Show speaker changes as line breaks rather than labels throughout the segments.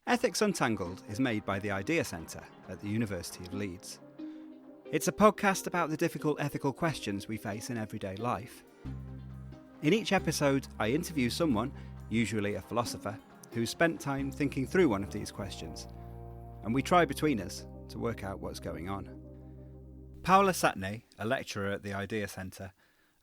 Ethics Untangled is made by the Idea Centre at the University of Leeds. It's a podcast about the difficult ethical questions we face in everyday life. In each episode, I interview someone, usually a philosopher, who's spent time thinking through one of these questions, and we try between us to work out what's going on. Paula Satne, a lecturer at the Idea Centre,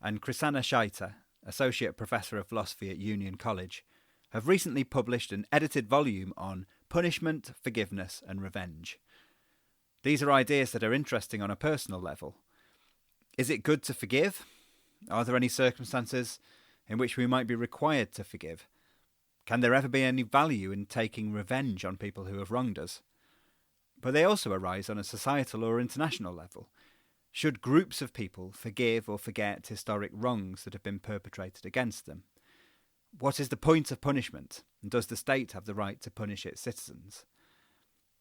and Krisanna Scheiter, Associate Professor of Philosophy at Union College, have recently published an edited volume on punishment, forgiveness and revenge. These are ideas that are interesting on a personal level. Is it good to forgive? Are there any circumstances in which we might be required to forgive? Can there ever be any value in taking revenge on people who have wronged us? But they also arise on a societal or international level. Should groups of people forgive or forget historic wrongs that have been perpetrated against them? What is the point of punishment, and does the state have the right to punish its citizens?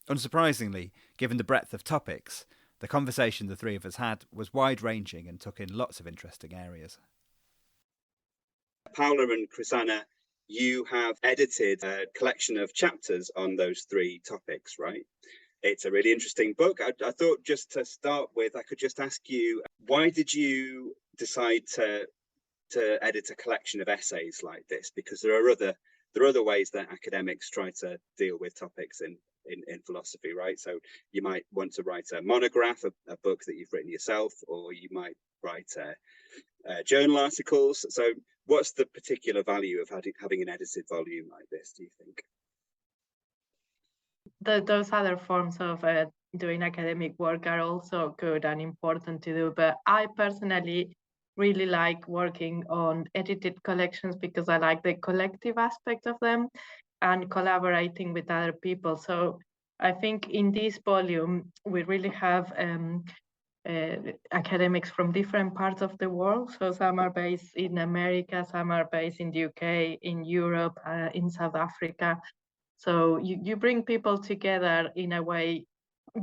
Unsurprisingly, given the breadth of topics, the conversation the three of us had was wide-ranging and took in lots of interesting areas.
Paula and Krisanna, you have edited a collection of chapters on those three topics, right? It's a really interesting book. I thought just to start with, I could just ask you, why did you decide to edit a collection of essays like this? Because there are other ways that academics try to deal with topics in philosophy, right? So you might want to write a monograph, a book that you've written yourself, or you might write journal articles. So what's the particular value of having an edited volume like this, do you think?
Those other forms of doing academic work are also good and important to do, but I personally really like working on edited collections because I like the collective aspect of them and collaborating with other people. So I think in this volume, we really have academics from different parts of the world. So some are based in America, some are based in the UK, in Europe, in South Africa. So you bring people together in a way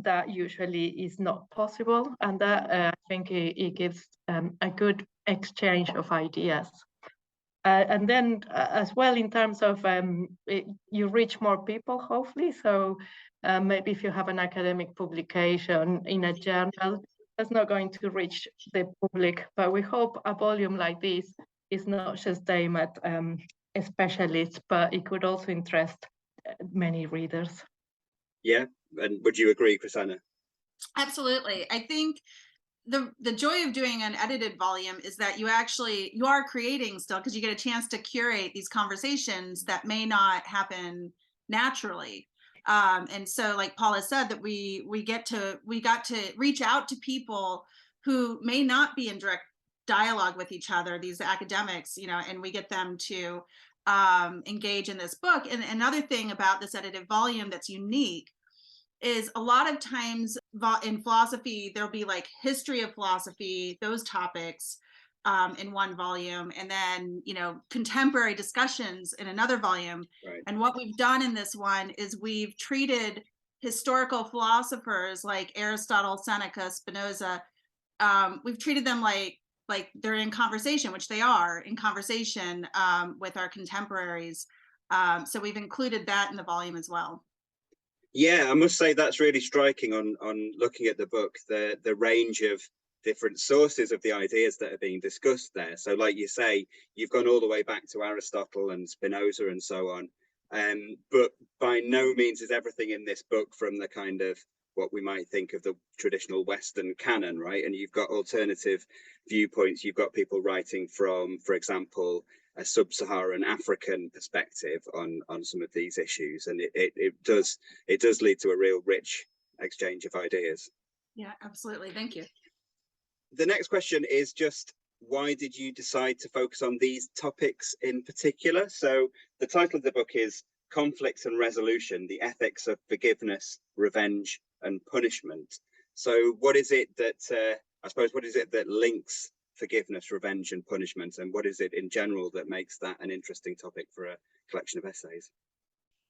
that usually is not possible, and that I think it gives a good exchange of ideas. And then as well, in terms of you reach more people, hopefully. So maybe if you have an academic publication in a journal, that's not going to reach the public, but we hope a volume like this is not just aimed at specialists, but it could also interest many readers.
Yeah, and would you agree, Krisanna?
Absolutely. I think the joy of doing an edited volume is that you are creating still, because you get a chance to curate these conversations that may not happen naturally. And so, like Paula said, that we got to reach out to people who may not be in direct dialogue with each other, these academics, and we get them to engage in this book. And another thing about this edited volume that's unique is a lot of times in philosophy, there'll be like history of philosophy, those topics in one volume, and then, contemporary discussions in another volume.
Right.
And what we've done in this one is we've treated historical philosophers like Aristotle, Seneca, Spinoza, we've treated them like they're in conversation, which they are in conversation with our contemporaries. So we've included that in the volume as well.
Yeah, I must say that's really striking on looking at the book, the range of different sources of the ideas that are being discussed there. So like you say, you've gone all the way back to Aristotle and Spinoza and so on. But by no means is everything in this book from the kind of what we might think of the traditional Western canon, right? And you've got alternative viewpoints. You've got people writing from, for example, a sub-Saharan African perspective on some of these issues, and it does lead to a real rich exchange of ideas.
Yeah, absolutely. Thank you.
The next question is just, why did you decide to focus on these topics in particular? So the title of the book is Conflict and Resolution: The Ethics of Forgiveness, Revenge and Punishment. So what is it that links forgiveness, revenge and punishment, and what is it in general that makes that an interesting topic for a collection of essays?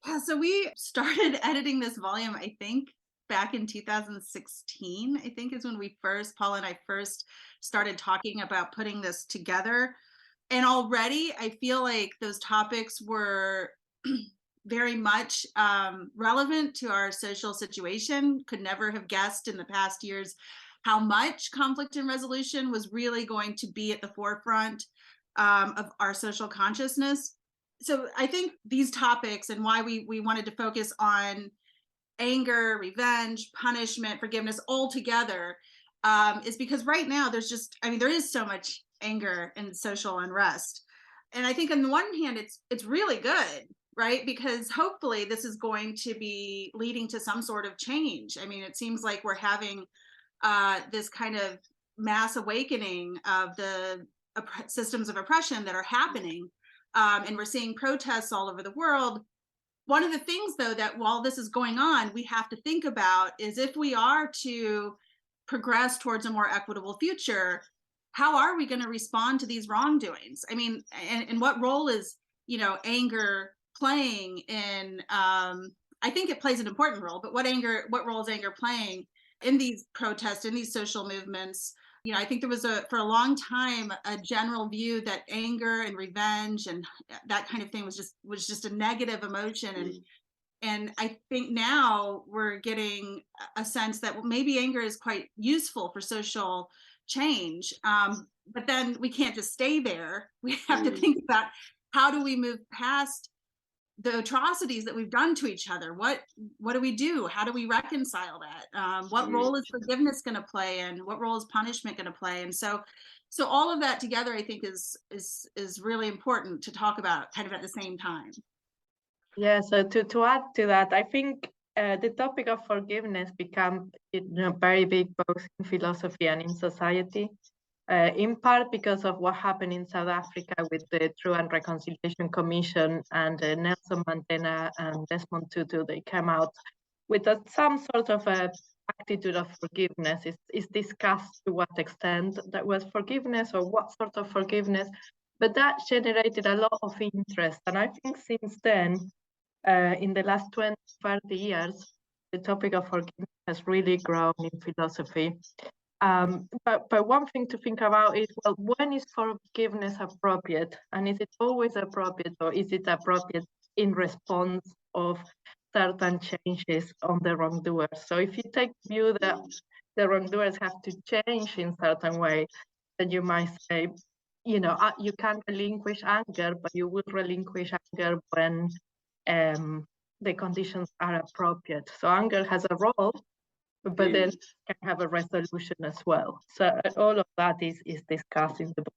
Yeah, so we started editing this volume, I think, back in 2016, I think is when Paula and I first started talking about putting this together. And already I feel like those topics were very much relevant to our social situation. Could never have guessed in the past years how much conflict and resolution was really going to be at the forefront of our social consciousness. So I think these topics and why we wanted to focus on anger, revenge, punishment, forgiveness all together is because right now there is so much anger and social unrest. And I think on the one hand, it's really good, right? Because hopefully this is going to be leading to some sort of change. I mean, it seems like we're having this kind of mass awakening of the systems of oppression that are happening. And we're seeing protests all over the world. One of the things, though, that while this is going on, we have to think about is if we are to progress towards a more equitable future, how are we going to respond to these wrongdoings? I mean, and what role is, anger playing in, I think it plays an important role, but what role is anger playing in these protests, in these social movements? I think there was for a long time, a general view that anger and revenge and that kind of thing was just a negative emotion. And I think now we're getting a sense that maybe anger is quite useful for social change. But then we can't just stay there. We have to think about how do we move past the atrocities that we've done to each other. What do we do? How do we reconcile that? What role is forgiveness going to play, and what role is punishment going to play? And so all of that together, I think, is really important to talk about, kind of at the same time.
Yeah. So to add to that, I think the topic of forgiveness become very big both in philosophy and in society. In part because of what happened in South Africa with the Truth and Reconciliation Commission and Nelson Mandela and Desmond Tutu. They came out with some sort of a attitude of forgiveness. It's discussed to what extent that was forgiveness or what sort of forgiveness, but that generated a lot of interest. And I think since then, in the last 20, 30 years, the topic of forgiveness has really grown in philosophy. But one thing to think about is, well, when is forgiveness appropriate? And is it always appropriate, or is it appropriate in response of certain changes on the wrongdoers? So if you take the view that the wrongdoers have to change in certain way, then you might say, you can't relinquish anger, but you will relinquish anger when the conditions are appropriate. So anger has a role, but then can have a resolution as well. So all of that is discussed in the book.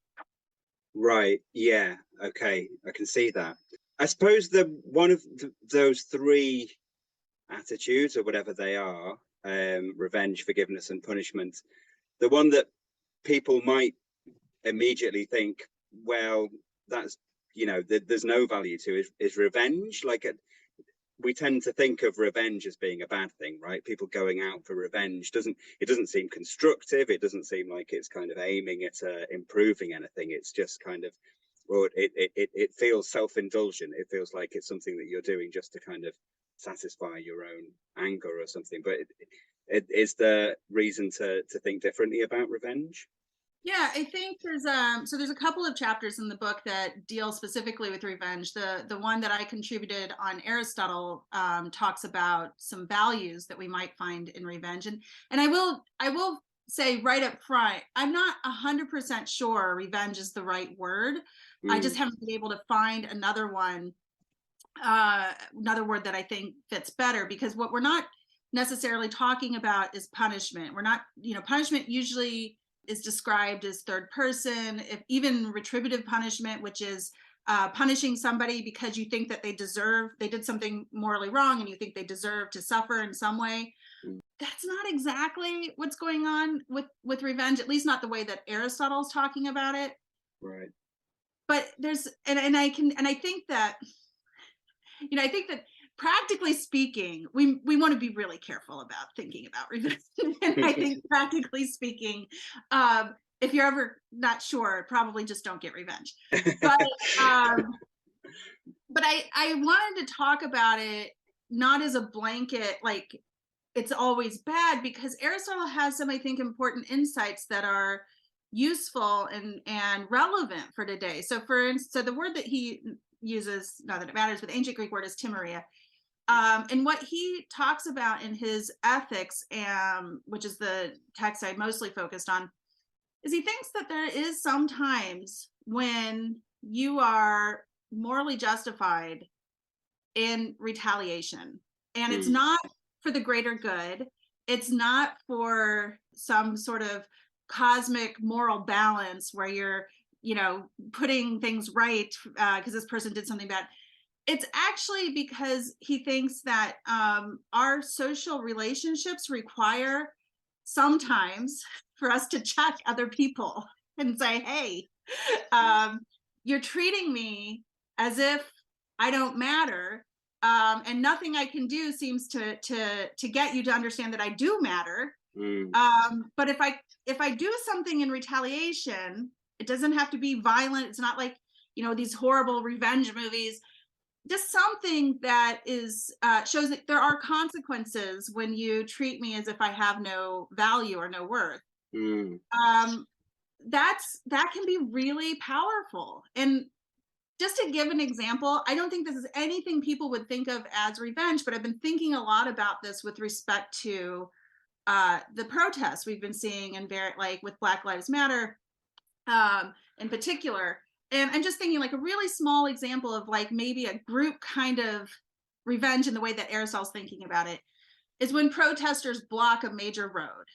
Right. Yeah. Okay. I can see that. I suppose one of those three attitudes, or whatever they are, revenge, forgiveness, and punishment, the one that people might immediately think, well, that's, there's no value to is revenge. Like we tend to think of revenge as being a bad thing, right? People going out for revenge doesn't seem constructive. It doesn't seem like it's kind of aiming at improving anything. It's just kind of, well, it feels self-indulgent. It feels like it's something that you're doing just to kind of satisfy your own anger or something. But is there reason to think differently about revenge?
Yeah, I think there's a couple of chapters in the book that deal specifically with revenge. The one that I contributed on Aristotle talks about some values that we might find in revenge, and I will say right up front, I'm not 100% sure revenge is the right word. I just haven't been able to find another word that I think fits better, because what we're not necessarily talking about is punishment. We're not, punishment usually is described as third person, if even retributive punishment, which is punishing somebody because you think that they did something morally wrong and you think they deserve to suffer in some way. That's not exactly what's going on with revenge, at least not the way that Aristotle's talking about it.
Right.
But there's, I think that practically speaking, we want to be really careful about thinking about revenge. And I think practically speaking, if you're ever not sure, probably just don't get revenge. But I wanted to talk about it not as a blanket, like it's always bad, because Aristotle has some, I think, important insights that are useful and relevant for today. So the word that he uses, not that it matters, but the ancient Greek word is timoria. And what he talks about in his ethics, which is the text I mostly focused on, is he thinks that there is sometimes when you are morally justified in retaliation, and it's not for the greater good. It's not for some sort of cosmic moral balance where you're, putting things right because this person did something bad. It's actually because he thinks that our social relationships require sometimes for us to check other people and say, hey, you're treating me as if I don't matter, and nothing I can do seems to get you to understand that I do matter. But if I do something in retaliation, it doesn't have to be violent. It's not like these horrible revenge movies. Just something that is shows that there are consequences when you treat me as if I have no value or no worth. That can be really powerful. And just to give an example, I don't think this is anything people would think of as revenge, but I've been thinking a lot about this with respect to the protests we've been seeing and like with Black Lives Matter in particular. And I'm just thinking like a really small example of like maybe a group kind of revenge in the way that Aristotle's thinking about it is when protesters block a major road.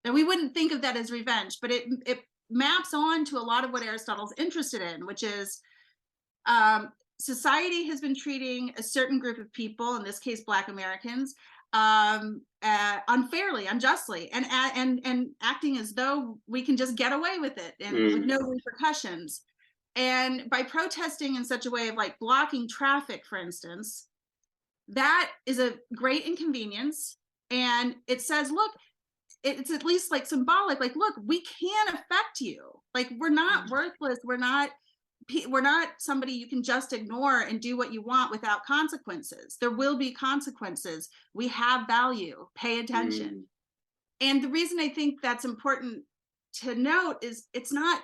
Now we wouldn't think of that as revenge, but it maps on to a lot of what Aristotle's interested in, which is society has been treating a certain group of people, in this case Black Americans, unfairly, unjustly, and acting as though we can just get away with it and with no repercussions. And by protesting in such a way of like blocking traffic, for instance, that is a great inconvenience. And it says, look, it's at least like symbolic, like, look, we can affect you. Like, we're not worthless. We're not somebody you can just ignore and do what you want without consequences. There will be consequences. We have value. Pay attention. And the reason I think that's important to note is it's not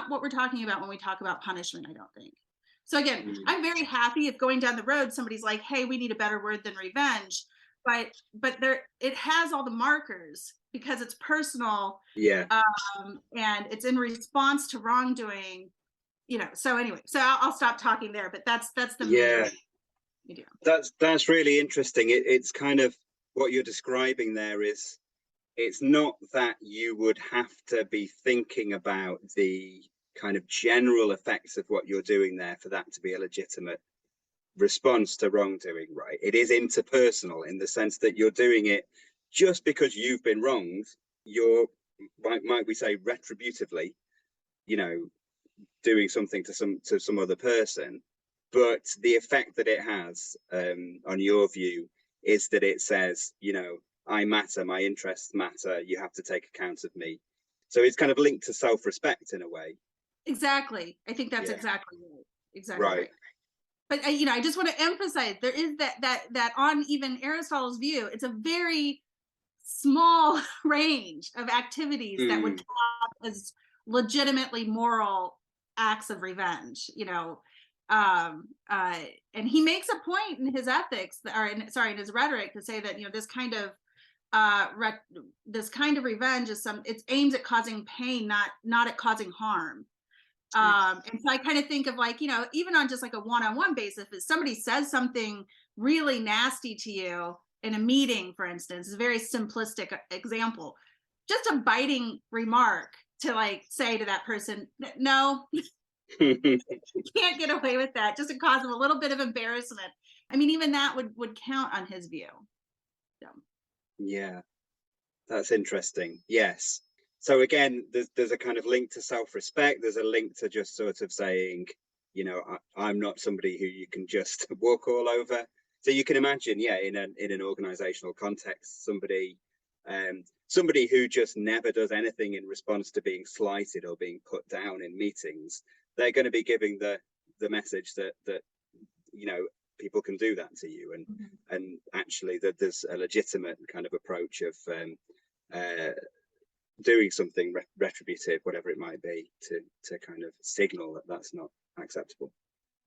what we're talking about when we talk about punishment, I don't think. So again, I'm very happy if going down the road, somebody's like, hey, we need a better word than revenge. But it has all the markers because it's personal. And it's in response to wrongdoing. So anyway, so I'll stop talking there, but that's the main idea.
That's really interesting. It's kind of what you're describing there is, it's not that you would have to be thinking about the kind of general effects of what you're doing there for that to be a legitimate response to wrongdoing, right? It is interpersonal in the sense that you're doing it just because you've been wronged. You're, might we say, retributively, doing something to some other person, but the effect that it has on your view is that it says, I matter, my interests matter, you have to take account of me. So it's kind of linked to self-respect in a way.
Exactly. I think that's exactly right. Exactly right. But I just want to emphasize there is that on even Aristotle's view, it's a very small range of activities that would count as legitimately moral acts of revenge, and he makes a point in his ethics, in his rhetoric, to say that this kind of revenge is it's aims at causing pain, not at causing harm. And so I kind of think of like, even on just like a one-on-one basis, if somebody says something really nasty to you in a meeting, for instance, is a very simplistic example, just a biting remark to like say to that person, no, you can't get away with that, just to cause them a little bit of embarrassment. I mean, even that would count on his view. So. Yeah,
that's interesting. Yes. So again, there's a kind of link to self-respect. There's a link to just sort of saying, I'm not somebody who you can just walk all over. So you can imagine, in an organizational context, somebody who just never does anything in response to being slighted or being put down in meetings, they're going to be giving the message that people can do that to you, and actually that there's a legitimate kind of approach of doing something retributive, whatever it might be, to kind of signal that that's not acceptable.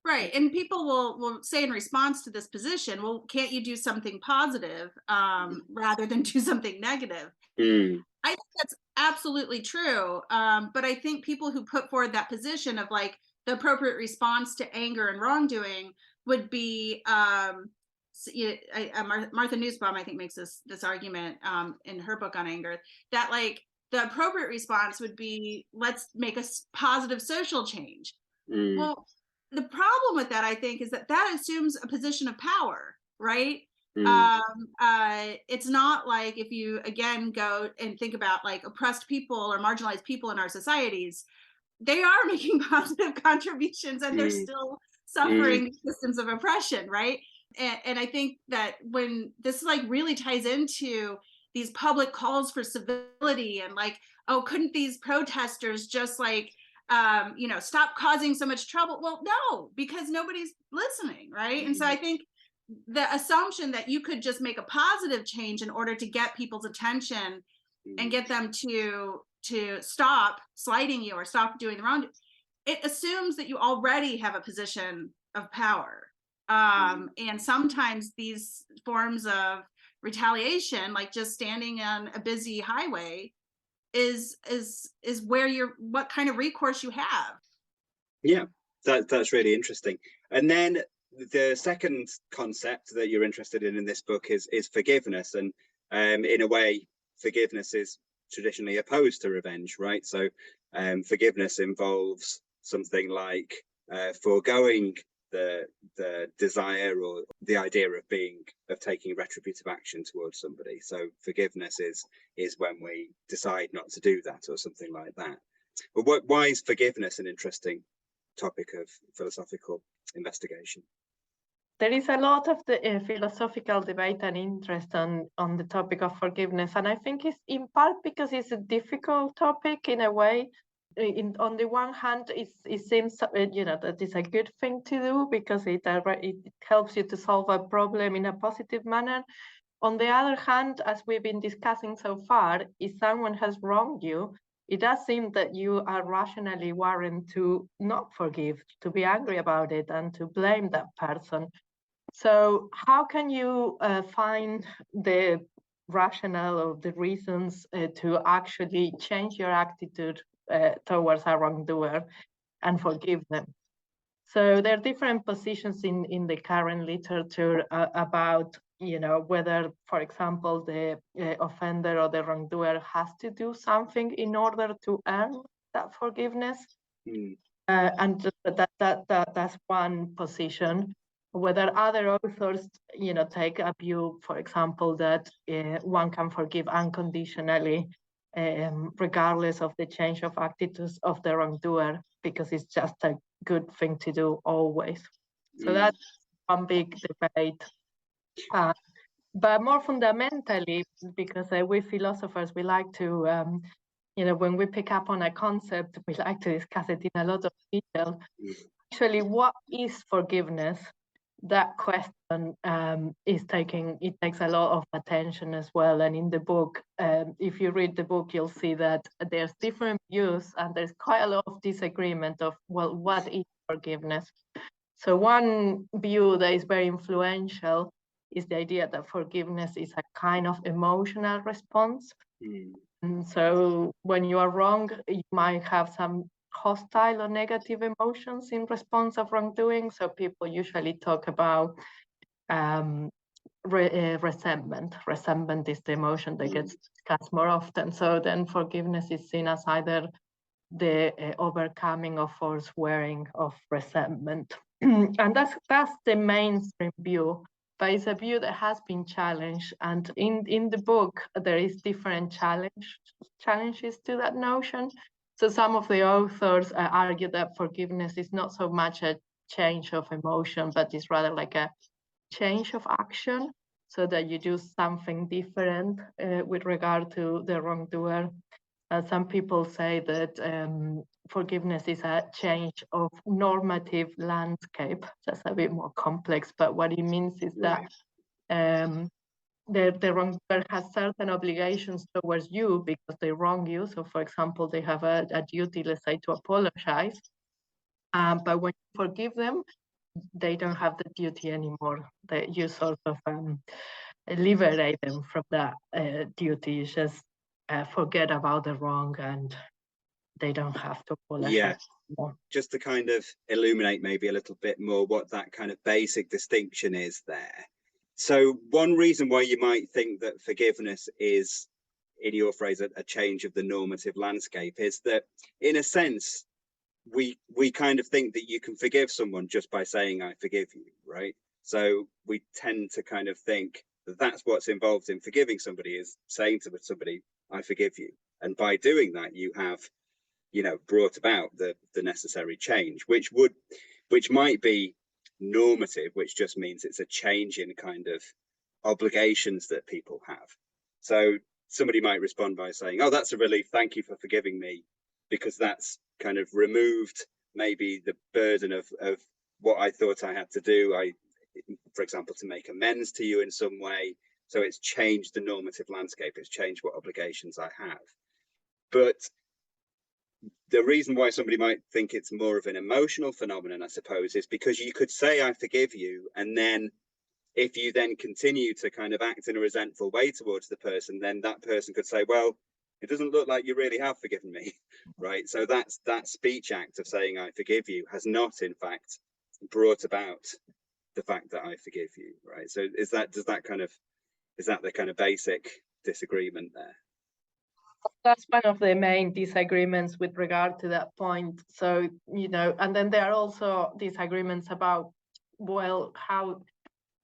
Right. And people will say in response to this position, well, can't you do something positive rather than do something negative?
Mm.
I think that's absolutely true. But I think people who put forward that position of like the appropriate response to anger and wrongdoing would be Martha Nussbaum, I think, makes this argument in her book on anger, that like the appropriate response would be, let's make a positive social change.
Mm.
Well, the problem with that, I think, is that assumes a position of power, right?
Mm.
It's not like if you again go and think about like oppressed people or marginalized people in our societies, they are making positive contributions and they're still suffering systems of oppression, right? And I think that when this like really ties into these public calls for civility and like, oh, couldn't these protesters just like stop causing so much trouble? Well, no, because nobody's listening, right? And so I think the assumption that you could just make a positive change in order to get people's attention and get them to stop slighting you or stop doing the wrong, it assumes that you already have a position of power. And sometimes these forms of retaliation, like just standing on a busy highway, is where what kind of recourse you have.
Yeah, that's really interesting. And then the second concept that you're interested in this book is forgiveness, and in a way, forgiveness is traditionally opposed to revenge, right? So forgiveness involves something like foregoing the desire or the idea of taking retributive action towards somebody. So forgiveness is when we decide not to do that or something like that. But why is forgiveness an interesting topic of philosophical investigation?
There is a lot of the philosophical debate and interest on the topic of forgiveness, and I think it's in part because it's a difficult topic in a way. On the one hand, it seems that it's a good thing to do because it helps you to solve a problem in a positive manner. On the other hand, as we've been discussing so far, if someone has wronged you, it does seem that you are rationally warranted to not forgive, to be angry about it, and to blame that person. So how can you find the rationale or the reasons to actually change your attitude towards a wrongdoer and forgive them? So there are different positions in the current literature about, whether, for example, the offender or the wrongdoer has to do something in order to earn that forgiveness. And that's one position. Whether other authors, take a view, for example, that one can forgive unconditionally, regardless of the change of attitudes of the wrongdoer, because it's just a good thing to do always. So that's one big debate. But more fundamentally, because we philosophers, we like to, when we pick up on a concept, we like to discuss it in a lot of detail. Actually, what is forgiveness? That question takes a lot of attention as well. And in the book, if you read the book, you'll see that there's different views and there's quite a lot of disagreement of, well, what is forgiveness? So one view that is very influential is the idea that forgiveness is a kind of emotional response. And so when you are wrong, you might have some hostile or negative emotions in response of wrongdoing. So people usually talk about resentment. Resentment is the emotion that gets discussed more often. So then forgiveness is seen as either the overcoming or forswearing of resentment. And that's the mainstream view, but it's a view that has been challenged. And in the book, there is different challenges to that notion. So some of the authors argue that forgiveness is not so much a change of emotion, but it's rather like a change of action, so that you do something different with regard to the wrongdoer. Some people say that forgiveness is a change of normative landscape. That's a bit more complex, but what it means is that the wrongdoer has certain obligations towards you because they wrong you. So, for example, they have a duty, let's say, to apologize. But when you forgive them, they don't have the duty anymore. That you sort of liberate them from that duty. You just forget about the wrong, and they don't have to apologize.
Yeah.
More.
Just to kind of illuminate maybe a little bit more what that kind of basic distinction is there. So one reason why you might think that forgiveness is, in your phrase, a change of the normative landscape is that, in a sense, we kind of think that you can forgive someone just by saying, I forgive you, right? So we tend to kind of think that that's what's involved in forgiving somebody, is saying to somebody, I forgive you. And by doing that, you have, you know, brought about the necessary change, which might be normative, which just means it's a change in kind of obligations that people have. So somebody might respond by saying, oh, that's a relief, thank you for forgiving me, because that's kind of removed maybe the burden of what I thought I had to do, for example, to make amends to you in some way. So it's changed the normative landscape, it's changed what obligations I have. But the reason why somebody might think it's more of an emotional phenomenon, I suppose, is because you could say, I forgive you, and then if you then continue to kind of act in a resentful way towards the person, then that person could say, well, it doesn't look like you really have forgiven me, right? So that speech act of saying, I forgive you, has not, in fact, brought about the fact that I forgive you, right? So is that the kind of basic disagreement there?
That's one of the main disagreements with regard to that point. So, you know, and then there are also disagreements about, well, how,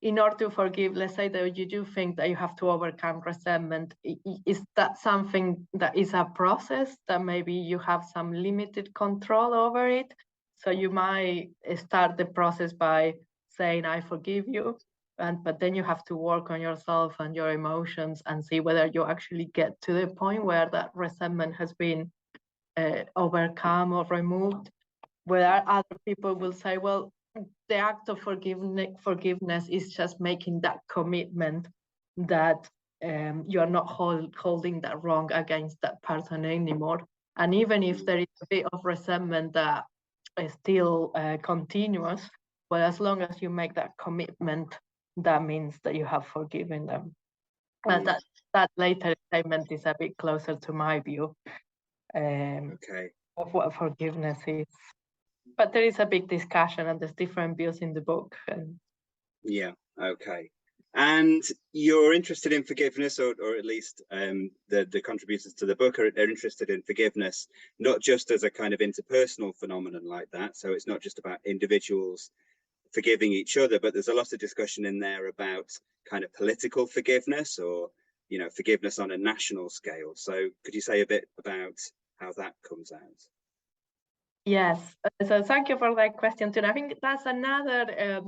in order to forgive, let's say that you do think that you have to overcome resentment, is that something that is a process that maybe you have some limited control over it? So you might start the process by saying, I forgive you, but then you have to work on yourself and your emotions and see whether you actually get to the point where that resentment has been overcome or removed. Where other people will say, well, the act of forgiveness is just making that commitment that you are not holding that wrong against that person anymore. And even if there is a bit of resentment that is still continuous, but as long as you make that commitment, that means that you have forgiven them. And that later statement is a bit closer to my view of what forgiveness is. But there is a big discussion, and there's different views in the book.
Yeah, okay. And you're interested in forgiveness, or at least the contributors to the book are interested in forgiveness, not just as a kind of interpersonal phenomenon like that. So it's not just about individuals forgiving each other, but there's a lot of discussion in there about kind of political forgiveness, or, you know, forgiveness on a national scale. So could you say a bit about how that comes out?
Yes, so thank you for that question too. I think that's another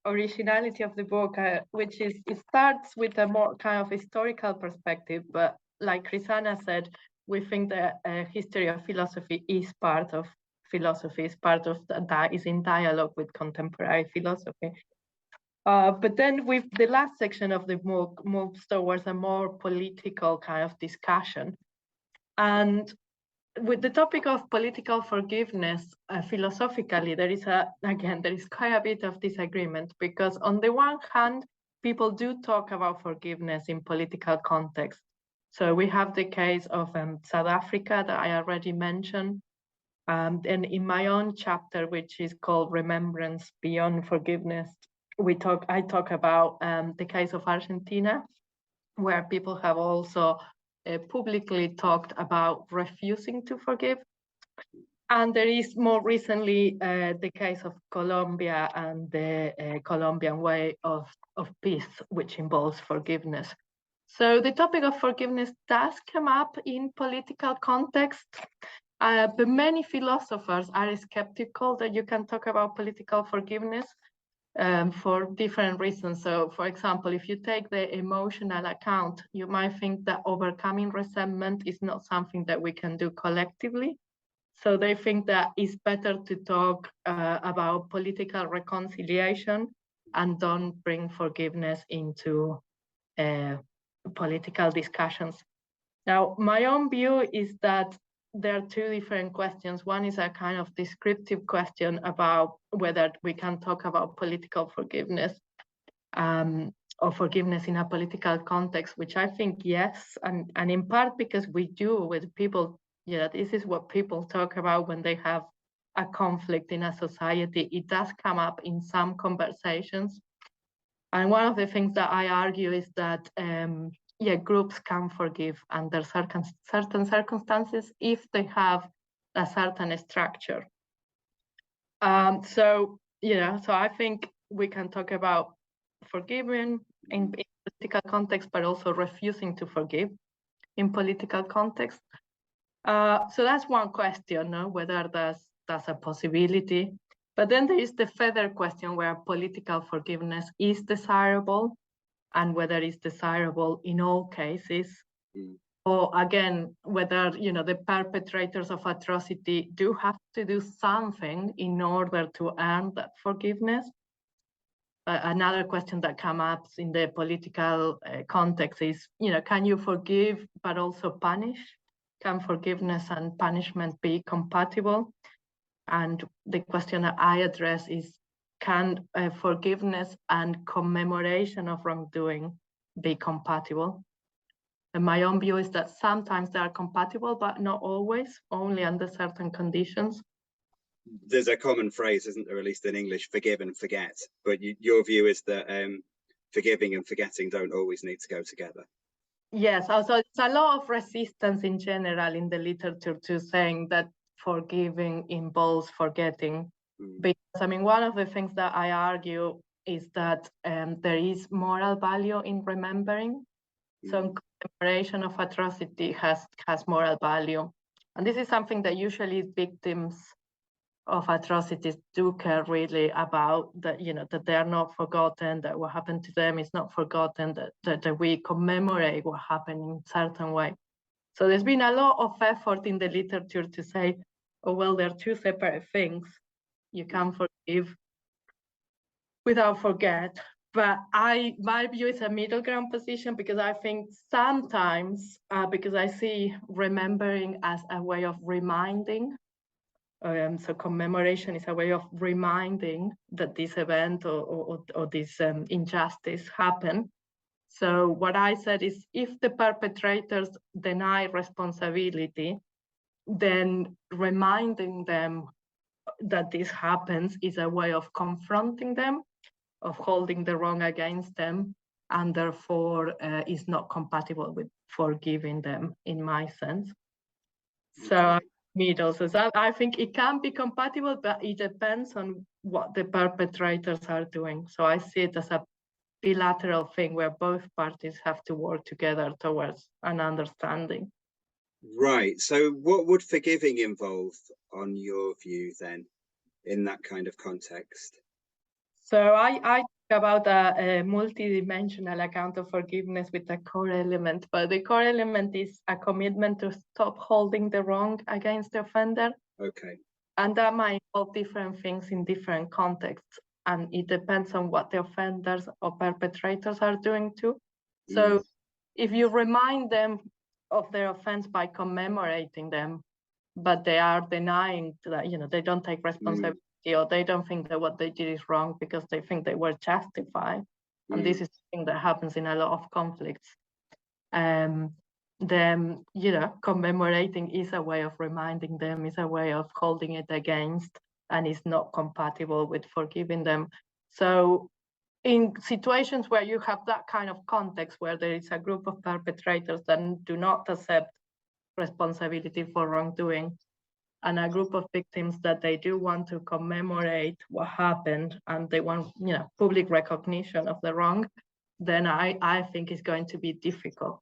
originality of the book, which is it starts with a more kind of historical perspective, but like Krisanna said, we think that history of philosophy is part of philosophy, is part of that, is in dialogue with contemporary philosophy. But then with the last section of the book moves towards a more political kind of discussion. And with the topic of political forgiveness, philosophically, there is quite a bit of disagreement, because on the one hand, people do talk about forgiveness in political context. So we have the case of South Africa that I already mentioned. And in my own chapter, which is called Remembrance Beyond Forgiveness, I talk about the case of Argentina, where people have also publicly talked about refusing to forgive. And there is more recently the case of Colombia and the Colombian way of peace, which involves forgiveness. So the topic of forgiveness does come up in political context, but many philosophers are skeptical that you can talk about political forgiveness for different reasons. So, for example, if you take the emotional account, you might think that overcoming resentment is not something that we can do collectively. So they think that it's better to talk about political reconciliation and don't bring forgiveness into political discussions. Now, my own view is that there are two different questions. One is a kind of descriptive question about whether we can talk about political forgiveness or forgiveness in a political context, which I think yes, and in part because we do with people. This is what people talk about when they have a conflict in a society. It does come up in some conversations. And one of the things that I argue is that groups can forgive under certain circumstances if they have a certain structure. So I think we can talk about forgiving in political context, but also refusing to forgive in political context. So that's one question, no? Whether that's a possibility. But then there is the further question where political forgiveness is desirable and whether it's desirable in all cases. Or again, whether the perpetrators of atrocity do have to do something in order to earn that forgiveness. Another question that comes up in the political context is, can you forgive but also punish? Can forgiveness and punishment be compatible? And the question that I address is, can forgiveness and commemoration of wrongdoing be compatible? And my own view is that sometimes they are compatible, but not always, only under certain conditions.
There's a common phrase, isn't there, at least in English, forgive and forget. But your view is that forgiving and forgetting don't always need to go together.
Yes, also it's a lot of resistance in general in the literature to saying that forgiving involves forgetting. Because one of the things that I argue is that there is moral value in remembering. So commemoration of atrocity has moral value. And this is something that usually victims of atrocities do care really about, that that they are not forgotten, that what happened to them is not forgotten, that we commemorate what happened in a certain way. So there's been a lot of effort in the literature to say, oh well, they're two separate things. You can forgive without forget. But my view is a middle ground position, because I think sometimes, because I see remembering as a way of reminding. So commemoration is a way of reminding that this event or this injustice happened. So what I said is, if the perpetrators deny responsibility, then reminding them that this happens is a way of confronting them, of holding the wrong against them, and therefore is not compatible with forgiving them, in my sense. So middle. So I think it can be compatible, but it depends on what the perpetrators are doing. So I see it as a bilateral thing where both parties have to work together towards an understanding.
Right. So what would forgiving involve, on your view, then, in that kind of context?
So I talk about a multidimensional account of forgiveness with a core element, but the core element is a commitment to stop holding the wrong against the offender.
Okay.
And that might involve different things in different contexts, and it depends on what the offenders or perpetrators are doing too. So if you remind them of their offense by commemorating them, but they are denying that, they don't take responsibility, or they don't think that what they did is wrong because they think they were justified. And this is something that happens in a lot of conflicts. Then, commemorating is a way of reminding them, is a way of holding it against, and is not compatible with forgiving them. So in situations where you have that kind of context, where there is a group of perpetrators that do not accept responsibility for wrongdoing, and a group of victims that they do want to commemorate what happened, and they want, public recognition of the wrong, then I think it's going to be difficult.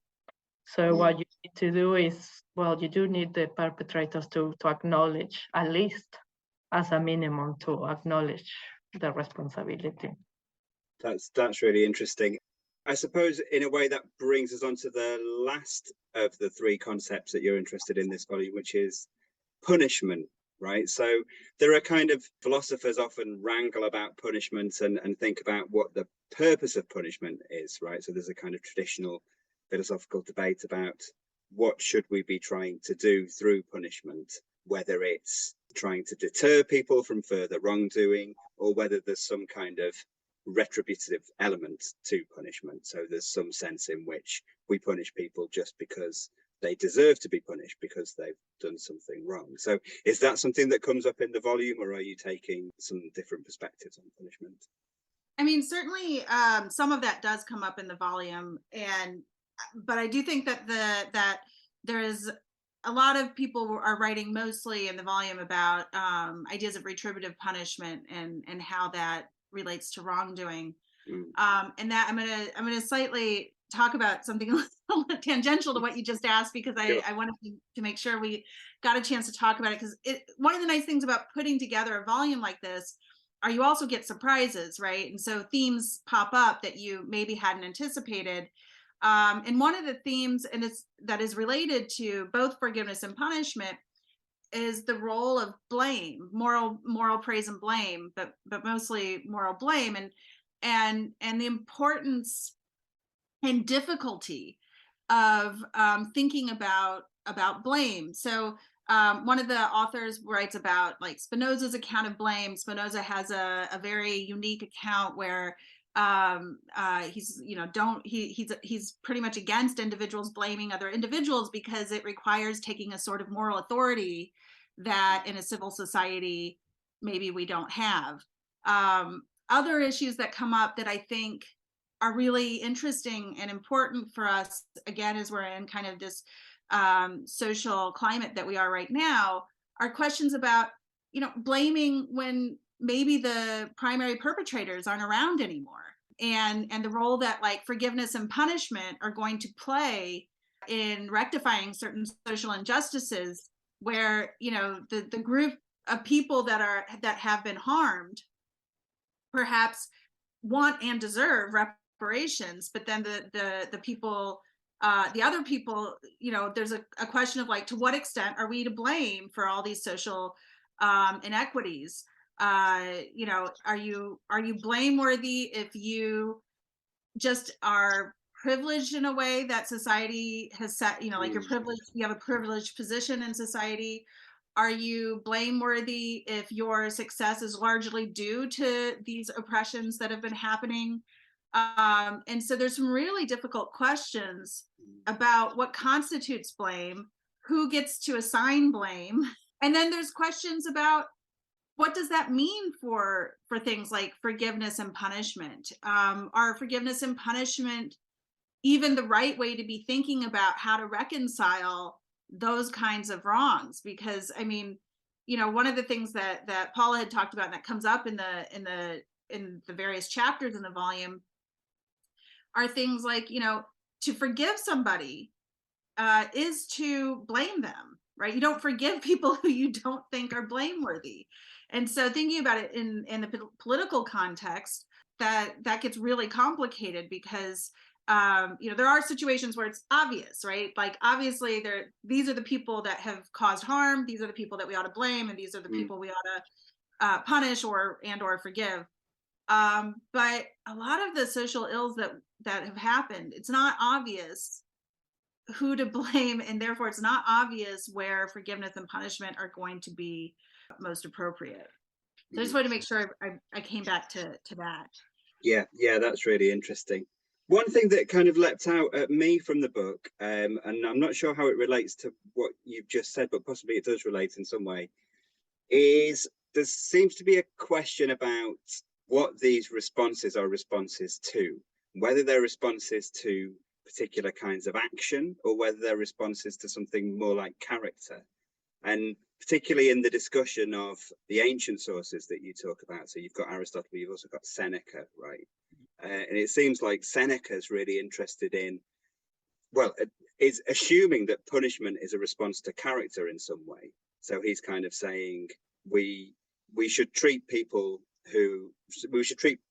So what you need to do is, you do need the perpetrators to acknowledge, at least as a minimum, to acknowledge the responsibility.
That's really interesting. I suppose in a way that brings us on to the last of the three concepts that you're interested in this volume, which is punishment, right? So there are kind of, philosophers often wrangle about punishment and think about what the purpose of punishment is, right? So there's a kind of traditional philosophical debate about what should we be trying to do through punishment, whether it's trying to deter people from further wrongdoing, or whether there's some kind of retributive element to punishment. So there's some sense in which we punish people just because they deserve to be punished because they've done something wrong. So is that something that comes up in the volume, or are you taking some different perspectives on punishment?
I mean, certainly some of that does come up in the volume, but I do think that that there is a lot of people are writing mostly in the volume about ideas of retributive punishment and how that relates to wrongdoing. And that I'm gonna slightly talk about something a little tangential to what you just asked, because I wanted to make sure we got a chance to talk about it, because one of the nice things about putting together a volume like this are you also get surprises, right? And so themes pop up that you maybe hadn't anticipated. And one of the themes, that is related to both forgiveness and punishment, is the role of blame, moral praise and blame, but mostly moral blame, and the importance and difficulty of thinking about blame. So one of the authors writes about like Spinoza's account of blame. Spinoza has a very unique account where he's pretty much against individuals blaming other individuals, because it requires taking a sort of moral authority that in a civil society maybe we don't have. Other issues that come up that I think are really interesting and important for us, again, as we're in kind of this social climate that we are right now, are questions about, blaming when maybe the primary perpetrators aren't around anymore, and the role that like forgiveness and punishment are going to play in rectifying certain social injustices, where the group of people that have been harmed perhaps want and deserve reparations, but then the people, the other people, there's a question of like, to what extent are we to blame for all these social inequities? Are you blameworthy if you just are privileged in a way that society has set, like you're privileged, you have a privileged position in society? Are you blameworthy if your success is largely due to these oppressions that have been happening? And so there's some really difficult questions about what constitutes blame, who gets to assign blame. And then there's questions about what does that mean for things like forgiveness and punishment? Are forgiveness and punishment even the right way to be thinking about how to reconcile those kinds of wrongs? Because I mean, one of the things that Paula had talked about, and that comes up in the various chapters in the volume, are things like, to forgive somebody is to blame them, right? You don't forgive people who you don't think are blameworthy. And so thinking about it in the political context, that gets really complicated, because there are situations where it's obvious, right? Like obviously these are the people that have caused harm, these are the people that we ought to blame, and these are the people we ought to punish or forgive. But a lot of the social ills that have happened, it's not obvious who to blame, and therefore it's not obvious where forgiveness and punishment are going to be most appropriate. So I just wanted to make sure I came back to that.
Yeah, that's really interesting. One thing that kind of leapt out at me from the book, and I'm not sure how it relates to what you've just said, but possibly it does relate in some way, is there seems to be a question about what these responses are responses to, whether they're responses to particular kinds of action or whether they're responses to something more like character. And particularly in the discussion of the ancient sources that you talk about, so you've got Aristotle, but you've also got Seneca, right? And it seems like Seneca's really interested in, is assuming that punishment is a response to character in some way. So he's kind of saying we should treat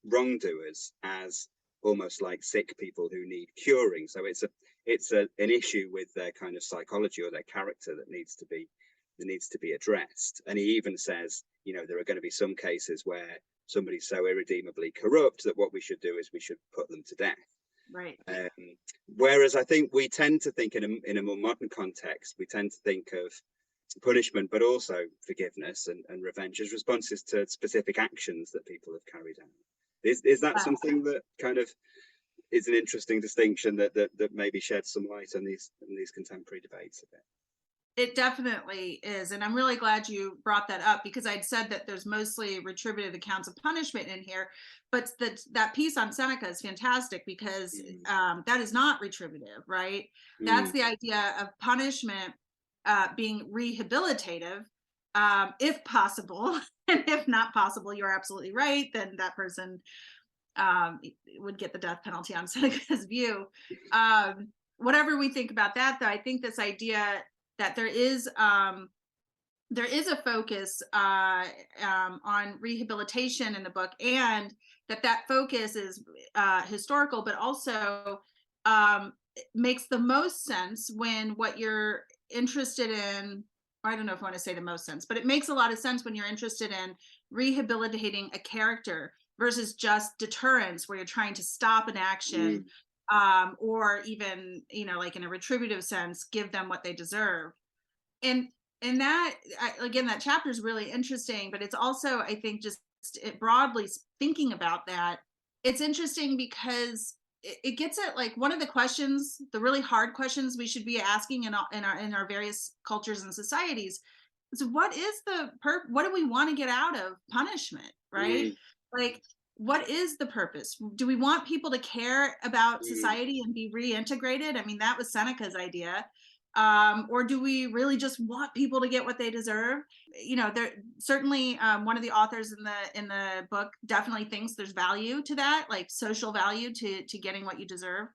wrongdoers as almost like sick people who need curing. So it's an issue with their kind of psychology or their character that needs to be addressed. And he even says, there are going to be some cases where somebody's so irredeemably corrupt that what we should do is we should put them to death.
Right.
Whereas I think we tend to think in a more modern context, we tend to think of punishment, but also forgiveness and revenge as responses to specific actions that people have carried out. Is that something that kind of is an interesting distinction that maybe sheds some light on these contemporary debates a bit?
It definitely is. And I'm really glad you brought that up, because I'd said that there's mostly retributive accounts of punishment in here, but that piece on Seneca is fantastic, because that is not retributive, right? That's the idea of punishment being rehabilitative, if possible. And if not possible, you're absolutely right, then that person would get the death penalty on Seneca's view. Whatever we think about that, though, I think this idea that there is a focus on rehabilitation in the book, and that focus is historical, but also makes the most sense when what you're interested in, or I don't know if I want to say the most sense, but it makes a lot of sense when you're interested in rehabilitating a character versus just deterrence, where you're trying to stop an action, or even, like in a retributive sense, give them what they deserve. And that, again, that chapter is really interesting, but it's also, I think, just broadly thinking about that, it's interesting because it gets at like one of the questions, the really hard questions we should be asking in our various cultures and societies. So what is what do we want to get out of punishment, right? Like, what is the purpose? Do we want people to care about society and be reintegrated? I mean, that was Seneca's idea. Or do we really just want people to get what they deserve? There certainly one of the authors in the book definitely thinks there's value to that, like social value to getting what you deserve.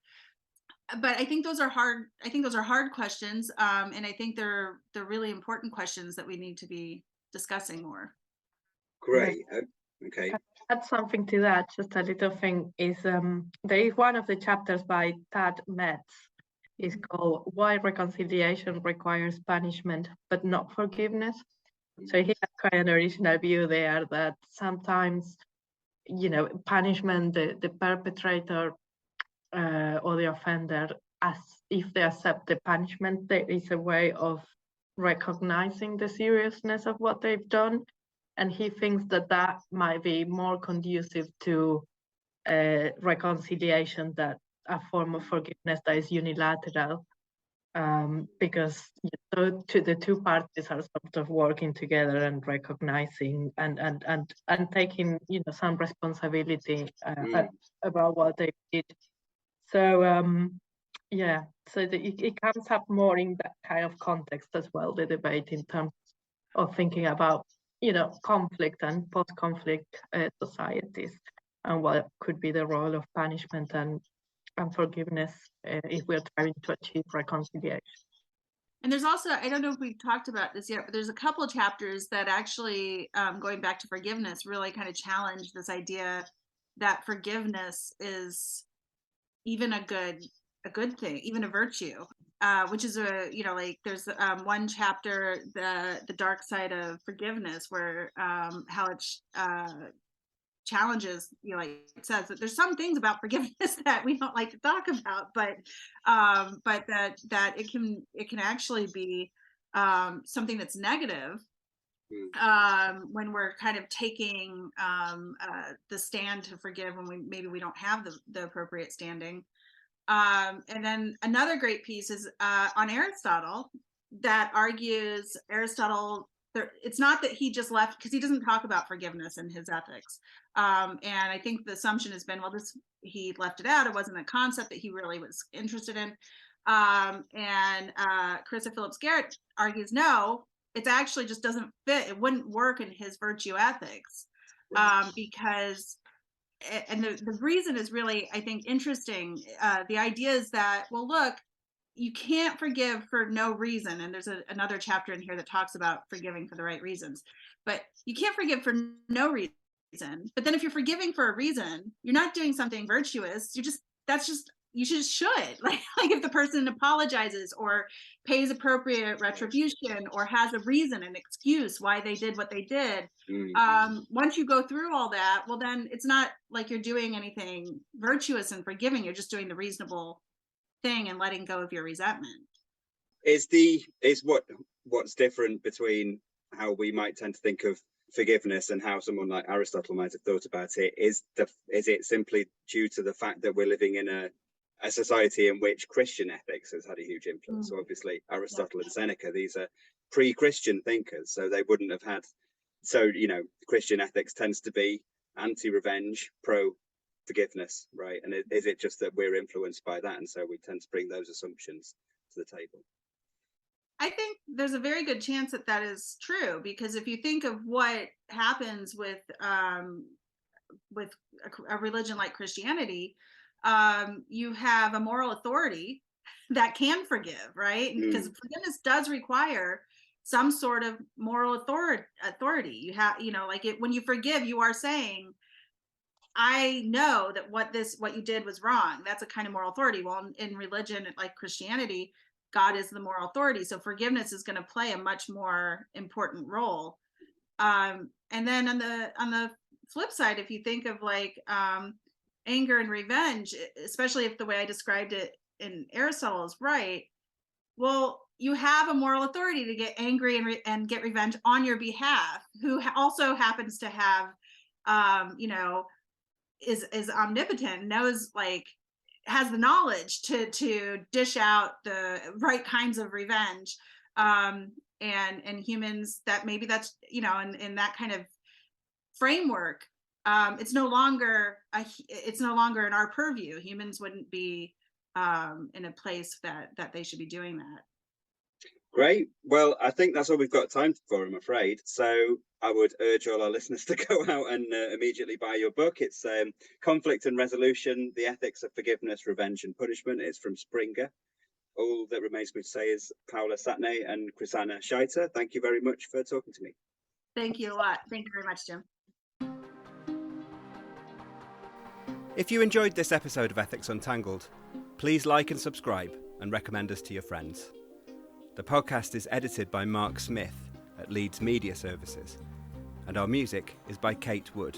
But I think those are hard. I think those are hard questions, and I think they're really important questions that we need to be discussing more.
Great. Okay.
Add something to that. Just a little thing is there is one of the chapters by Tad Metz. It's called "Why Reconciliation Requires Punishment but Not Forgiveness." So he has quite an original view there that sometimes, punishment, the perpetrator or the offender, as if they accept the punishment, there is a way of recognizing the seriousness of what they've done. And he thinks that might be more conducive to reconciliation than a form of forgiveness that is unilateral, because the two parties are sort of working together and recognizing and taking some responsibility about what they did. So it comes up more in that kind of context as well, the debate in terms of thinking about conflict and post-conflict societies, and what could be the role of punishment and forgiveness if we're trying to achieve reconciliation.
And there's also, I don't know if we've talked about this yet, but there's a couple of chapters that actually, going back to forgiveness, really kind of challenge this idea that forgiveness is even a good thing, even a virtue, which is there's one chapter, the dark side of forgiveness, where how it challenges, like it says that there's some things about forgiveness that we don't like to talk about, but that it can actually be something that's negative when we're kind of taking the stand to forgive when maybe we don't have the appropriate standing. And then another great piece is on Aristotle, that argues Aristotle. It's not that he just left, because he doesn't talk about forgiveness in his Ethics. And I think the assumption has been, he left it out. It wasn't a concept that he really was interested in. And Carissa Phillips Garrett argues, no, it actually just doesn't fit. It wouldn't work in his virtue ethics, because, and the reason is really, I think, interesting. The idea is that, well, look, you can't forgive for no reason. And there's another chapter in here that talks about forgiving for the right reasons, but you can't forgive for no reason. But then if you're forgiving for a reason, you're not doing something virtuous. That's just you should like if the person apologizes or pays appropriate retribution or has a reason, an excuse why they did what they did. Once you go through all that, well, then it's not like you're doing anything virtuous and forgiving. You're just doing the reasonable thing and letting go of your resentment.
What's different between how we might tend to think of forgiveness and how someone like Aristotle might have thought about it? Is it simply due to the fact that we're living in a society in which Christian ethics has had a huge influence? So obviously Aristotle and Seneca, these are pre-Christian thinkers, so they wouldn't have had. So Christian ethics tends to be anti-revenge, pro-forgiveness, right? And is it just that we're influenced by that, and so we tend to bring those assumptions to the table?
I think there's a very good chance that is true, because if you think of what happens with a religion like Christianity, you have a moral authority that can forgive, right? Because forgiveness does require some sort of moral authority. You have, when you forgive, you are saying, I know that what you did was wrong. That's a kind of moral authority. Well, in religion like Christianity, God is the moral authority, so forgiveness is going to play a much more important role. And then on the flip side, if you think of like anger and revenge, especially if the way I described it in Aristotle is right, well, you have a moral authority to get angry and get revenge on your behalf, who also happens to have, is omnipotent, knows has the knowledge to dish out the right kinds of revenge, and humans that maybe that's in that kind of framework, it's no longer in our purview. Humans wouldn't be in a place that they should be doing that.
Great. Well, I think that's all we've got time for, I'm afraid. So I would urge all our listeners to go out and immediately buy your book. It's Conflict and Resolution, The Ethics of Forgiveness, Revenge and Punishment. It's from Springer. All that remains me to say is Paula Satne and Krisanna Scheiter, thank you very much for talking to me.
Thank you a lot. Thank you very much, Jim.
If you enjoyed this episode of Ethics Untangled, please like and subscribe and recommend us to your friends. The podcast is edited by Mark Smith at Leeds Media Services, and our music is by Kate Wood.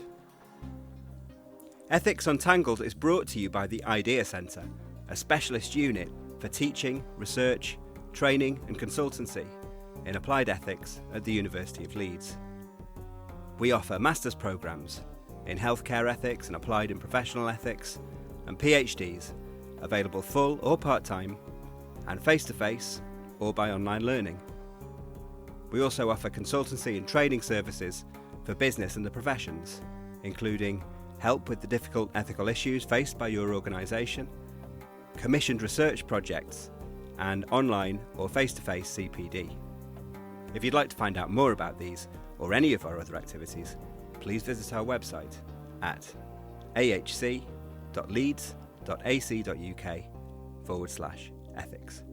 Ethics Untangled is brought to you by the Idea Centre, a specialist unit for teaching, research, training and consultancy in applied ethics at the University of Leeds. We offer master's programmes in healthcare ethics and applied and professional ethics, and PhDs available full or part-time and face-to-face or by online learning. We also offer consultancy and training services for business and the professions, including help with the difficult ethical issues faced by your organisation, commissioned research projects, and online or face-to-face CPD. If you'd like to find out more about these or any of our other activities, please visit our website at ahc.leeds.ac.uk/ethics.